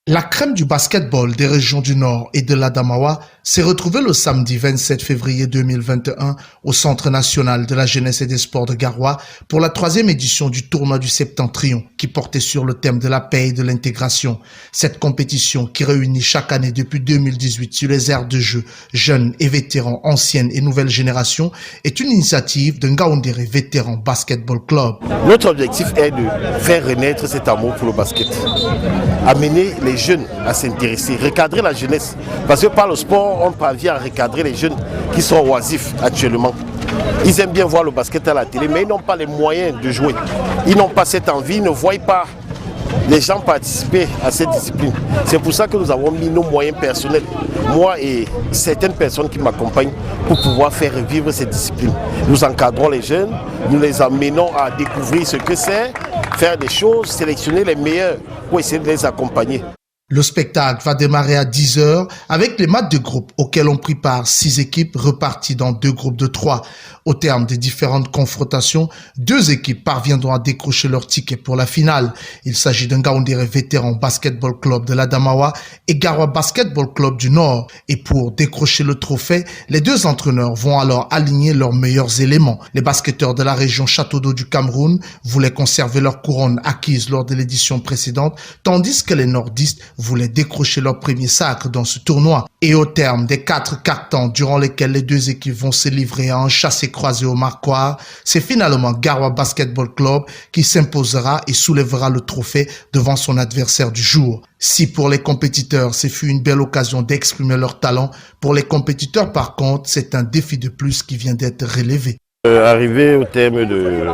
La crème du basketball des régions du Nord et de l'Adamawa s'est retrouvée le samedi 27 février 2021 au Centre national de la jeunesse et des sports de Garoua pour la 3e édition du tournoi du Septentrion qui portait sur le thème de la paix et de l'intégration. Cette compétition qui réunit chaque année depuis 2018 sur les aires de jeu jeunes et vétérans, anciennes et nouvelles générations est une initiative de Ngaoundéré Vétéran Basketball Club. Notre objectif est de faire renaître cet amour pour le basket, amener les jeunes à s'intéresser, recadrer la jeunesse. Parce que par le sport, on parvient à recadrer les jeunes qui sont oisifs actuellement. Ils aiment bien voir le basket à la télé, mais ils n'ont pas les moyens de jouer. Ils n'ont pas cette envie, ils ne voient pas les gens participer à cette discipline. C'est pour ça que nous avons mis nos moyens personnels, moi et certaines personnes qui m'accompagnent, pour pouvoir faire revivre cette discipline. Nous encadrons les jeunes, nous les amenons à découvrir ce que c'est, faire des choses, sélectionner les meilleurs pour essayer de les accompagner. Le spectacle va démarrer à 10 h avec les matchs de groupe auxquels ont pris part 6 équipes reparties dans 2 groupes de 3. Au terme des différentes confrontations, 2 équipes parviendront à décrocher leur ticket pour la finale. Il s'agit d'un Ngaoundéré Vétéran Basketball Club de l'Adamawa et Garoua Basketball Club du Nord. Et pour décrocher le trophée, les 2 entraîneurs vont alors aligner leurs meilleurs éléments. Les basketteurs de la région Château d'Eau du Cameroun voulaient conserver leur couronne acquise lors de l'édition précédente, tandis que les nordistes voulaient décrocher leur premier sacre dans ce tournoi. Et au terme des 4 quarts-temps durant lesquels les 2 équipes vont se livrer à un chassé-croisé au marquoir, c'est finalement Garoua Basketball Club qui s'imposera et soulèvera le trophée devant son adversaire du jour. Si pour les compétiteurs, ce fut une belle occasion d'exprimer leur talent, pour les compétiteurs par contre, c'est un défi de plus qui vient d'être relevé. Arrivé au terme de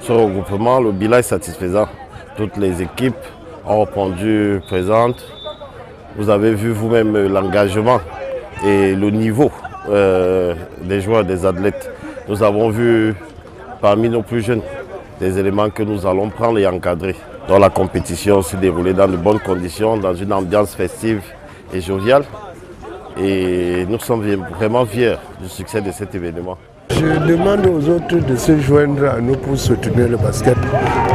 ce regroupement, le bilan est satisfaisant. Toutes les équipes ont répondu présentes. Vous avez vu vous-même l'engagement et le niveau des joueurs, des athlètes. Nous avons vu parmi nos plus jeunes des éléments que nous allons prendre et encadrer. Dans la compétition s'est déroulée dans de bonnes conditions, dans une ambiance festive et joviale. Et nous sommes vraiment fiers du succès de cet événement. Je demande aux autres de se joindre à nous pour soutenir le basket.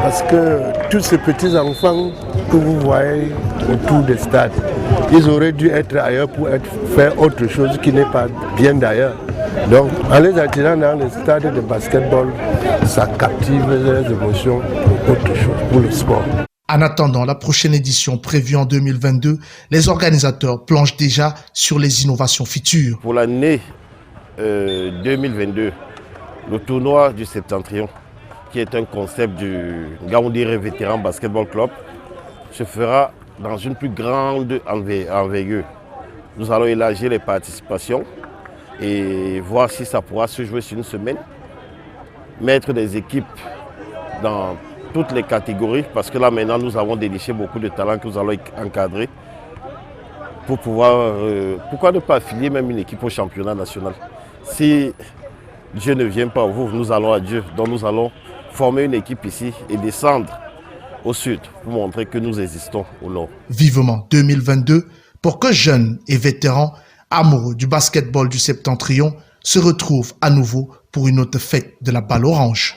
Parce que tous ces petits enfants que vous voyez autour des stades, ils auraient dû être ailleurs pour faire autre chose qui n'est pas bien d'ailleurs. Donc en les attirant dans les stades de basketball, ça captive les émotions pour autre chose, pour le sport. En attendant la prochaine édition prévue en 2022, les organisateurs planchent déjà sur les innovations futures. Pour l'année 2022, le tournoi du Septentrion, qui est un concept du Ngaoundéré Vétéran Basketball Club, se fera dans une plus grande envergure. Nous allons élargir les participations et voir si ça pourra se jouer sur une semaine. Mettre des équipes dans toutes les catégories, parce que là maintenant nous avons déniché beaucoup de talents que nous allons encadrer pour pouvoir, pourquoi ne pas affilier même une équipe au championnat national. Si Dieu ne vient pas, nous allons à Dieu. Donc nous allons former une équipe ici et descendre au sud pour montrer que nous existons au nord. Vivement 2022 pour que jeunes et vétérans amoureux du basketball du Septentrion se retrouvent à nouveau pour une autre fête de la balle orange.